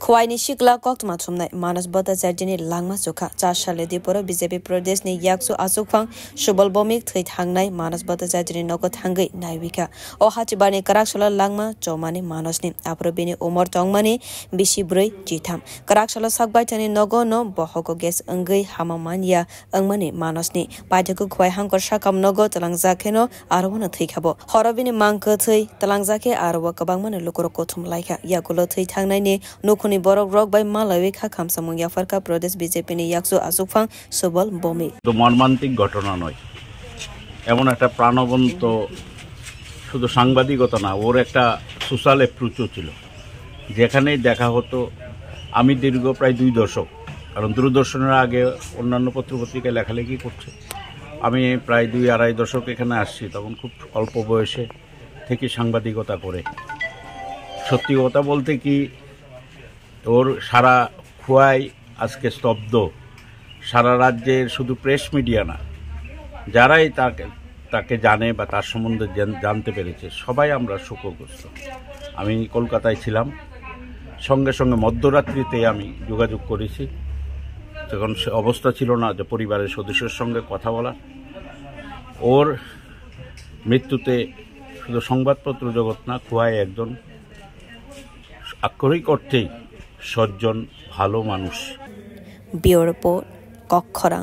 খোয়াইনি শিকলা কক্তমা থুমনাই মানস বদাজারদিনি লাংমা চোখা 4 সালে দিপর বিজেপি প্রদেশনি ইয়াকসু আসুকফां সুবল বমিক থৈ থাंगनाय मानस बदाजारदिनि नगो थांगै नायबिका ओ हाचिबानि कराकसला लांमा चौमानि मानसनि आप्रो बेनि उमर चंगमानि बिसि ब्रै जिथाम कराकसला साकबायथानि नगो न बहको गेस अंगै हामामानिया अंगमानि मानसनि पाइथको खवाय हांकर साकाम नगो तलांजाखेनो आरोवनो थैखाबो हरबिनि मांखो थै तलांजाखे आरोव कबांमानि लुकरको थुमलायखा याकुलो थै थांनायनि नुखुनि बरक रक बाय मालवे खाखाम समूह याफरका प्रदेश बीजेपी नि याकसु আসুকফां সুবল বমি তো মর্মান্তিক ঘটনা নয় এমন একটা প্রাণবন্ত শুধু সাংবাদিকতা না ওর একটা সোশ্যাল অ্যাপ্রোচও ছিল যেখানেই দেখা হতো আমি দীর্ঘ প্রায় 2 দশক কারণ দূরদর্শনের আগে অন্যান্য পত্রপত্রিকায় লেখালেখি করছে আমি প্রায় 2-2.5 দশক এখানে আসছি তখন খুব অল্প বয়সে থেকে সাংবাদিকতা করে সত্যি কথা বলতে কি ওর সারা খোয়াই আজকে স্তব্ধ সারা রাজ্যের শুধু প্রেস মিডিয়া না যারাই তাকে জানে বা তার সম্বন্ধে জানতে পেরেছে সবাই আমরা শোকগ্রস্ত আমি কলকাতায় ছিলাম সঙ্গে সঙ্গে মধ্যরাত্রিতে আমি যোগাযোগ করেছি যখন অবস্থা ছিল না যে পরিবারের সদস্যের সঙ্গে কথা বলা ওর মৃত্যুতে শুধু সংবাদপত্র জগৎ না খোয়াই একজন আক্ষরিক অর্থেই সজ্জন ভালো মানুষ বিউরো রিপোর্ট কক্ষরা।